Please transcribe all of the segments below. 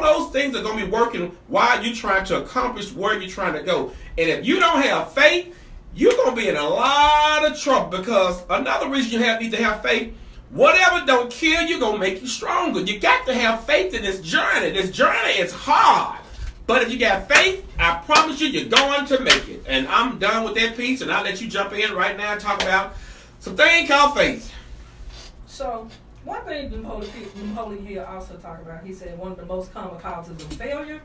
those things are going to be working while you're trying to accomplish where you're trying to go. And if you don't have faith, you're going to be in a lot of trouble, because another reason you need to have faith, whatever don't kill you, going to make you stronger. You got to have faith in this journey. This journey is hard. But if you got faith, I promise you, you're going to make it. And I'm done with that piece, and I'll let you jump in right now and talk about something called faith. So, one thing Napoleon Hill also talked about, he said one of the most common causes of failure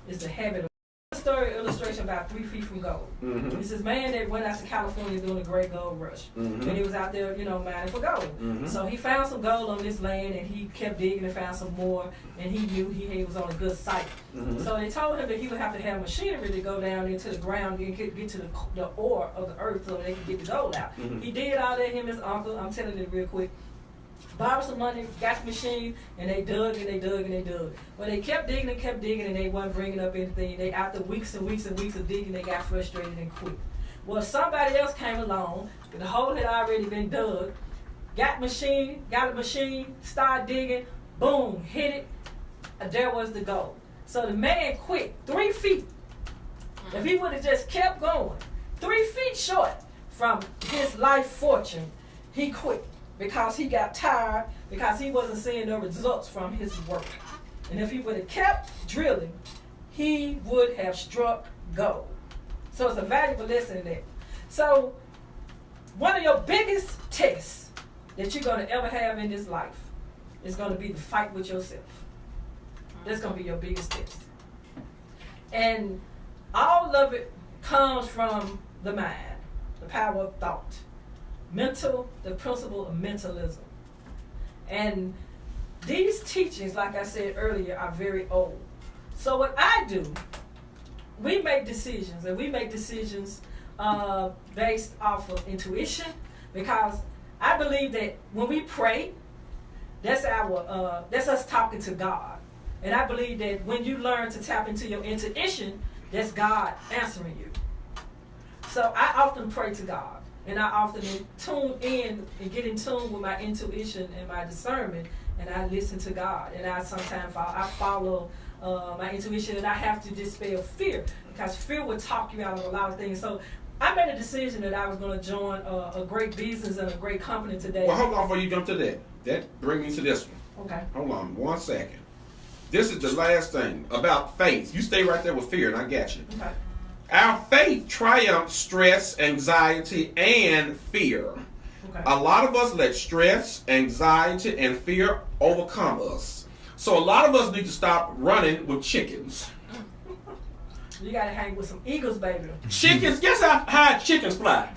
is the habit of story illustration about 3 feet from gold. Mm-hmm. It's this man that went out to California doing the great gold rush. Mm-hmm. And he was out there, mining for gold. Mm-hmm. So he found some gold on this land, and he kept digging and found some more, and he knew he was on a good site. Mm-hmm. So they told him that he would have to have machinery to go down into the ground and get to the ore of the earth so they could get the gold out. Mm-hmm. He did all that, him and his uncle. I'm telling you real quick. Borrowed some money, got the machine, and they dug and they dug and they dug. But they kept digging and they wasn't bringing up anything. They, after weeks and weeks and weeks of digging, they got frustrated and quit. Well, somebody else came along, the hole had already been dug, got a machine, started digging, boom, hit it, there was the gold. So the man quit 3 feet. If he would have just kept going, 3 feet short from his life fortune, he quit. Because he got tired, because he wasn't seeing the results from his work. And if he would have kept drilling, he would have struck gold. So it's a valuable lesson there. So one of your biggest tests that you're going to ever have in this life is going to be the fight with yourself. That's going to be your biggest test. And all of it comes from the mind, the power of thought. The principle of mentalism. And these teachings, like I said earlier, are very old. So what I do, we make decisions, and we make decisions based off of intuition, because I believe that when we pray, that's us talking to God. And I believe that when you learn to tap into your intuition, that's God answering you. So I often pray to God. And I often tune in and get in tune with my intuition and my discernment, and I listen to God. And I sometimes follow my intuition, and I have to dispel fear, because fear will talk you out of a lot of things. So I made a decision that I was going to join a great business and a great company today. Well, hold on before you jump to that. That brings me to this one. Okay. Hold on 1 second. This is the last thing about faith. You stay right there with fear, and I got you. Okay. Our faith triumphs stress, anxiety, and fear. Okay. A lot of us let stress, anxiety, and fear overcome us. So a lot of us need to stop running with chickens. You gotta hang with some eagles, baby. Chickens, guess how high chickens fly?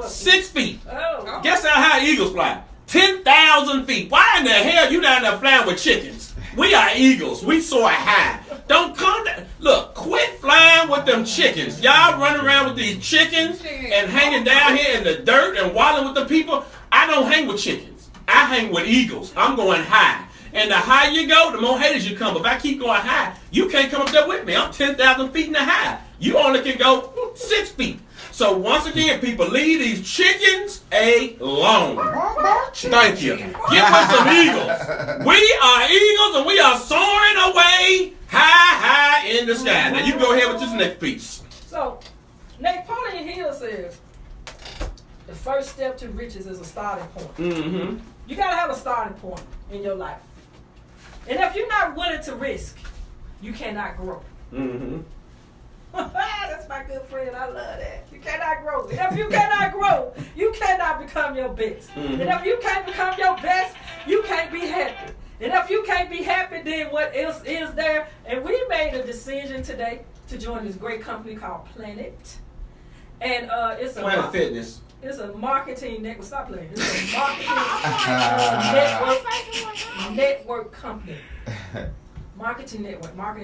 6 feet. Oh. Guess how high eagles fly? 10,000 feet. Why in the hell you down there flying with chickens? We are eagles. We soar high. Don't come down. Look, quit flying with them chickens. Y'all running around with these chickens and hanging down here in the dirt and wilding with the people. I don't hang with chickens. I hang with eagles. I'm going high. And the higher you go, the more haters you come. If I keep going high, you can't come up there with me. I'm 10,000 feet in the high. You only can go 6 feet. So once again, people, leave these chickens alone. Thank you. Give us some eagles. We are eagles, and we are soaring away high in the sky. Now you go ahead with this next piece. So Napoleon Hill says the first step to riches is a starting point. Mm-hmm. You got to have a starting point in your life. And if you're not willing to risk, you cannot grow. Mm-hmm. That's my good friend. I love that. You cannot grow. And if you cannot grow, you cannot become your best. Mm-hmm. And if you can't become your best, you can't be happy. And if you can't be happy, then what else is there? And we made a decision today to join this great company called Planet. And it's a Planet Fitness. It's a marketing network. Stop playing. It's a marketing network company. Marketing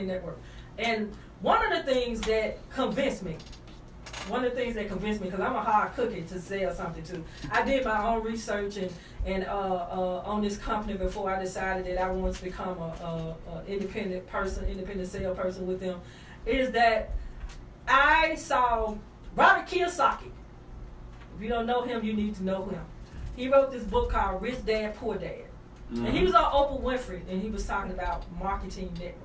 network. And one of the things that convinced me, because I'm a hard cookie to sell something to. I did my own research and on this company before I decided that I wanted to become a independent salesperson with them, is that I saw Robert Kiyosaki. If you don't know him, you need to know him. He wrote this book called Rich Dad, Poor Dad. Mm-hmm. And he was on Oprah Winfrey, and he was talking about marketing network.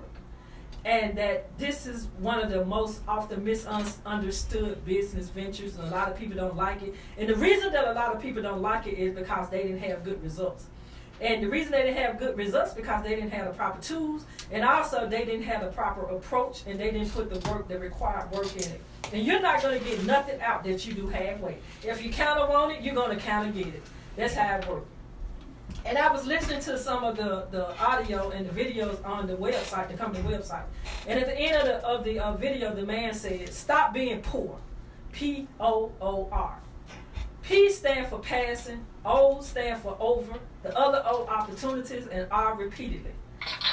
and that this is one of the most often misunderstood business ventures, and a lot of people don't like it. And the reason that a lot of people don't like it is because they didn't have good results. And the reason they didn't have good results because they didn't have the proper tools, and also they didn't have the proper approach, and they didn't put the work, the required work in it. And you're not going to get nothing out that you do halfway. If you kind of want it, you're going to kind of get it. That's how it works. And I was listening to some of the audio and the videos on the website, the company website. And at the end of the video, the man said, "Stop being poor." P-O-O-R. P stand for passing, O stand for over, the other O opportunities, and R repeatedly.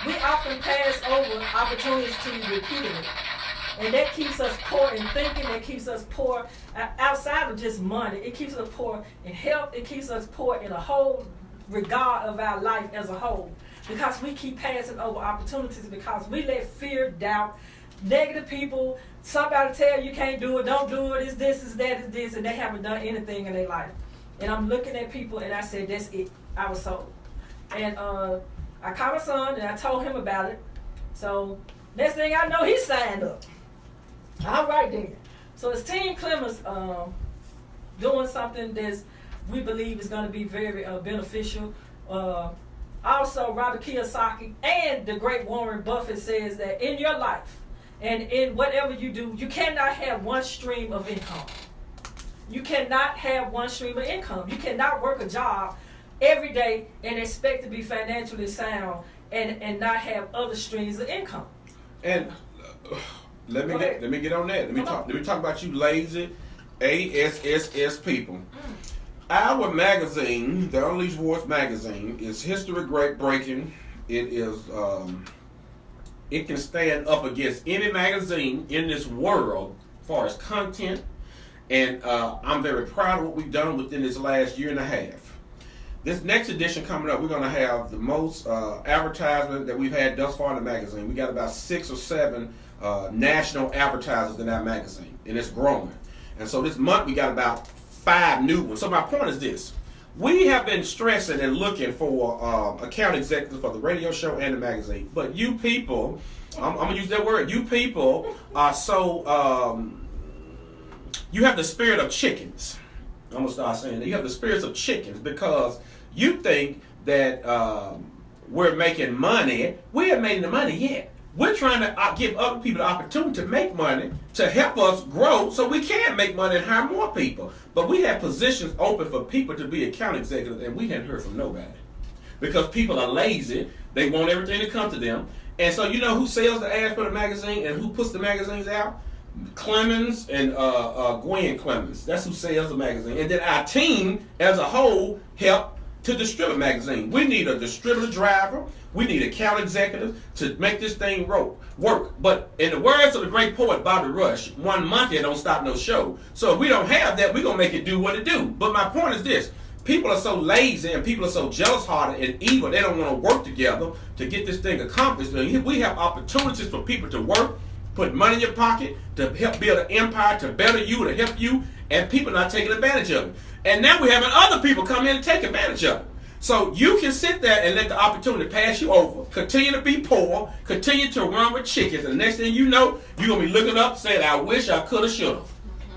We often pass over opportunities repeatedly. And that keeps us poor in thinking, that keeps us poor outside of just money. It keeps us poor in health, it keeps us poor in a whole regard of our life as a whole. Because we keep passing over opportunities, because we let fear, doubt, negative people, somebody tell you can't do it, don't do it, it's this, it's that, it's this, and they haven't done anything in their life. And I'm looking at people and I said, that's it. I was sold. And I called my son and I told him about it. So next thing I know, he signed up. All right then. So it's Team Clemens doing something that we believe is going to be very beneficial. Also, Robert Kiyosaki and the great Warren Buffett says that in your life and in whatever you do, you cannot have one stream of income. You cannot have one stream of income. You cannot work a job every day and expect to be financially sound and not have other streams of income. And let me get on that. Let me talk about you lazy ASSS people. Our magazine, the Unleashed Voice magazine, is history breaking. It is it can stand up against any magazine in this world as far as content, and I'm very proud of what we've done within this last year and a half. This next edition coming up, we're going to have the most advertisement that we've had thus far in the magazine. We got about 6 or 7 national advertisers in our magazine, and it's growing. And so this month we got about 5 new ones. So my point is this: we have been stressing and looking for account executives for the radio show and the magazine. But you people, I'm gonna use that word. You people are so you have the spirit of chickens. I'm gonna start saying that you have the spirits of chickens because you think that we're making money. We haven't made the money yet. We're trying to give other people the opportunity to make money, to help us grow so we can make money and hire more people. But we have positions open for people to be account executives, and we hadn't heard from nobody. Because people are lazy. They want everything to come to them. And so you know who sells the ads for the magazine and who puts the magazines out? Clemens and Gwen Clemens. That's who sells the magazine. And then our team as a whole help to distribute magazine. We need a distributor driver. We need account executives to make this thing work. But in the words of the great poet Bobby Rush, one monkey don't stop no show. So if we don't have that, we're going to make it do what it do. But my point is this: people are so lazy and people are so jealous-hearted and evil, they don't want to work together to get this thing accomplished. And we have opportunities for people to work, put money in your pocket, to help build an empire, to better you, to help you, and people not taking advantage of it. And now we're having other people come in and take advantage of it. So you can sit there and let the opportunity pass you over, continue to be poor, continue to run with chickens, and the next thing you know, you're going to be looking up saying, I wish I could have, should have.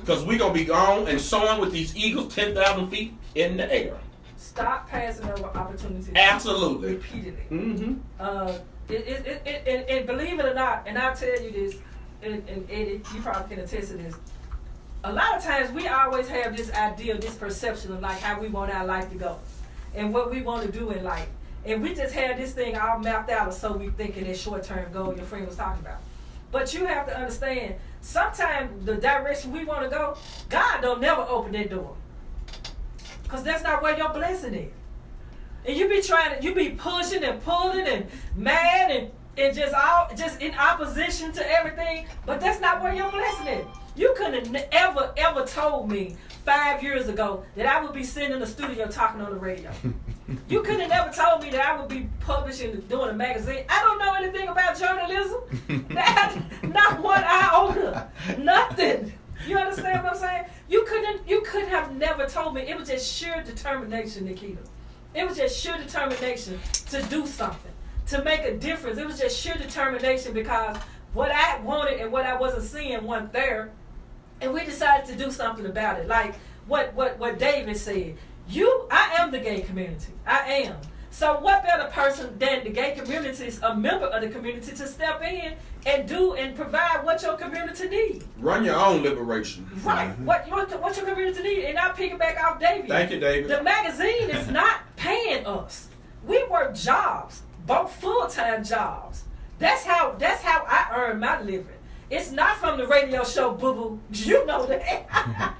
Because we're going to be gone and soaring with these eagles 10,000 feet in the air. Stop passing over opportunities. Absolutely. Repeatedly. Mm-hmm. And believe it or not, and I'll tell you this, and Eddie, you probably can attest to this, a lot of times we always have this idea, this perception of like how we want our life to go and what we want to do in life. And we just had this thing all mapped out, or so we think in this short-term goal your friend was talking about. But you have to understand, sometimes the direction we want to go, God don't never open that door. Because that's not where your blessing is. And you be pushing and pulling and mad and just in opposition to everything, but that's not where your blessing is. You couldn't have ever told me 5 years ago that I would be sitting in the studio talking on the radio. You couldn't have never told me that I would be publishing, doing a magazine. I don't know anything about journalism. Not one iota. Nothing. You understand what I'm saying? You couldn't have never told me. It was just sheer determination, Nikita. It was just sheer determination to do something, to make a difference. It was just sheer determination because what I wanted and what I wasn't seeing wasn't there. And we decided to do something about it. Like what David said. I am the gay community. I am. So what better person than the gay community, a member of the community, to step in and do and provide what your community needs. Run your own liberation. Right. Mm-hmm. What your community needs. And I piggyback off David. Thank you, David. The magazine is not paying us. We work jobs, both full-time jobs. That's how I earn my living. It's not from the radio show, boo-boo. You know that.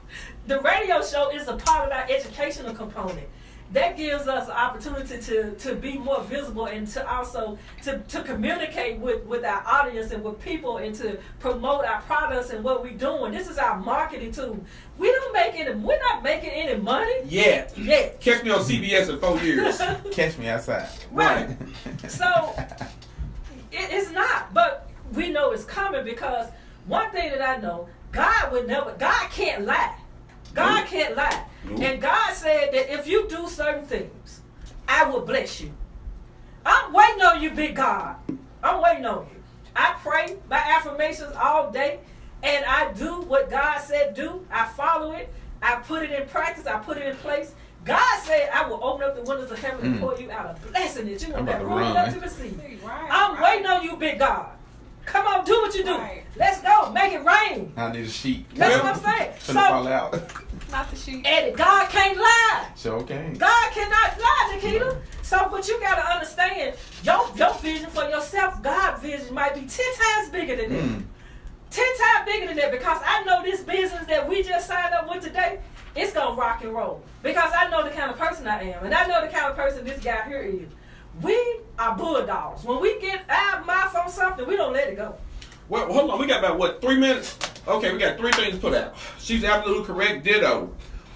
The radio show is a part of our educational component. That gives us an opportunity to be more visible and to also to communicate with our audience and with people and to promote our products and what we're doing. This is our marketing tool. We're not making any money yet. Catch me on CBS in 4 years. Catch me outside. Right. So it's not, but we know it's coming because one thing that I know, God can't lie. God can't lie. Nope. And God said that if you do certain things, I will bless you. I'm waiting on you, big God. I'm waiting on you. I pray my affirmations all day, and I do what God said do. I follow it. I put it in practice. I put it in place. God said, I will open up the windows of heaven and pour you out a blessing that you won't have room enough to receive. I'm waiting on you, big God. Come on, do what you do. Right. Let's go. Make it rain. I need a sheet. That's what I'm saying. So, fall out. Not the sheet. Eddie, God can't lie. Sure can. God cannot lie, Nikita. So, but you got to understand, your vision for yourself, God's vision might be 10 times bigger than that. 10 times bigger than that, because I know this business that we just signed up with today, it's going to rock and roll. Because I know the kind of person I am. And I know the kind of person this guy here is. We are bulldogs. When we get our mouth on something, we don't let it go. Well, hold on. We got about, 3 minutes? Okay, we got 3 things to put out. She's absolutely correct. Ditto.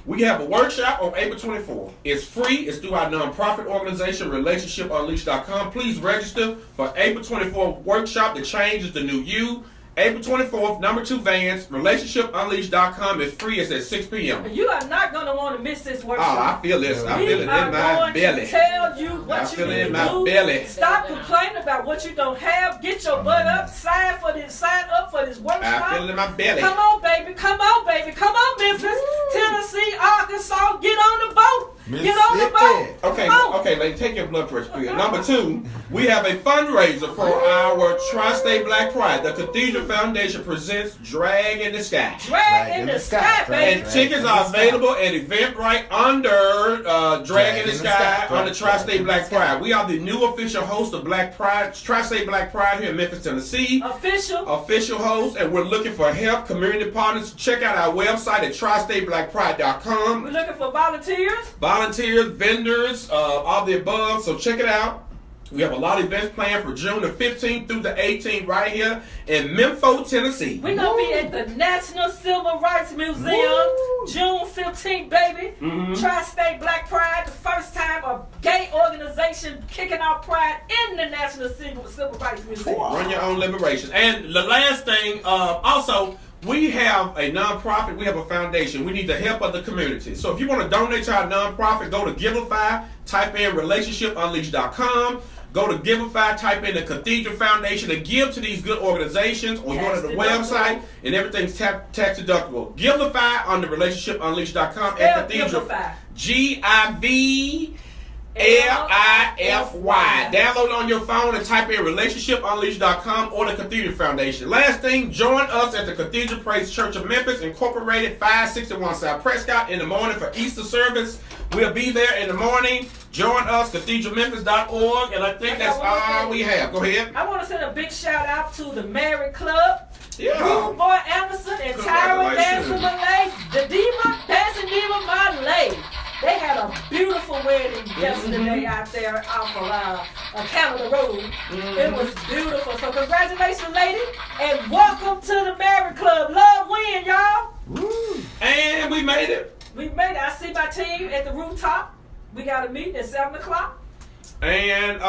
We have a workshop on April 24th. It's free. It's through our nonprofit organization, RelationshipUnleashed.com. Please register for April 24th workshop. The change is the new you. April 24th, number 2 Vans, RelationshipUnleashed.com is free. It's at 6 p.m. You are not going to want to miss this workshop. Oh, I feel this. I feel it in my belly. We are going to tell you what you need to do. Belly. Stop complaining about what you don't have. Get your butt up. Sign up for this workshop. I feel it in my belly. Come on, baby. Come on, baby. Come on, Memphis, Tennessee, Arkansas. Get on the boat. Get on the boat. Okay, lady, take your blood pressure, please. Number 2, we have a fundraiser for our Tri-State Black Pride. The Cathedral Foundation presents Drag in the Sky. Drag in the Sky, baby. And tickets are available at Eventbrite under Drag in the Sky on the Tri-State Black Pride. We are the new official host of Black Pride, Tri-State Black Pride here in Memphis, Tennessee. Official host, and we're looking for help, community partners. Check out our website at tristateblackpride.com. We're looking for volunteers, vendors, all the above. So check it out. We have a lot of events planned for June the 15th through the 18th right here in Memphis, Tennessee. We're going to be at the National Civil Rights Museum, June 15th, baby. Tri-State Black Pride, the first time a gay organization kicking out pride in the National Civil Rights Museum. Run your own liberation. And the last thing, also, we have a nonprofit, we have a foundation. We need the help of the community. So if you want to donate to our nonprofit, go to Giveify, type in RelationshipUnleashed.com. Go to Giveify, type in the Cathedral Foundation, and give to these good organizations, or you go to the website, and everything's tax deductible. Giveify on the RelationshipUnleashed.com at Cathedral. Givify. Download on your phone and type in RelationshipUnleashed.com or the Cathedral Foundation. Last thing, join us at the Cathedral Praise Church of Memphis, Incorporated, 561 South Prescott in the morning for Easter service. We'll be there in the morning. Join us, cathedralmemphis.org, and I think that's all we have. Go ahead. I want to send a big shout out to the Married Club. Yeah. Rude Boy Anderson and Tyra Dancing Malay, the Diva, Dancing Diva Malay. They had a beautiful wedding yesterday out there off of Canada Road. It was beautiful. So congratulations, lady, and welcome to the Married Club. Love win, y'all. Woo. And we made it. We made it. I see my team at the rooftop. We got a meeting at 7 o'clock. And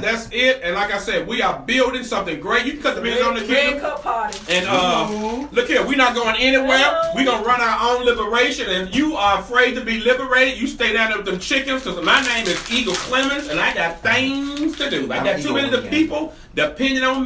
that's it. And like I said, we are building something great. You can cut the music on the Red Cup Party. And look here, we're not going anywhere. We're going to run our own liberation. And you are afraid to be liberated, you stay down there with them chickens, because my name is Eagle Clemens, and I got things to do. I got too many of the people depending on me.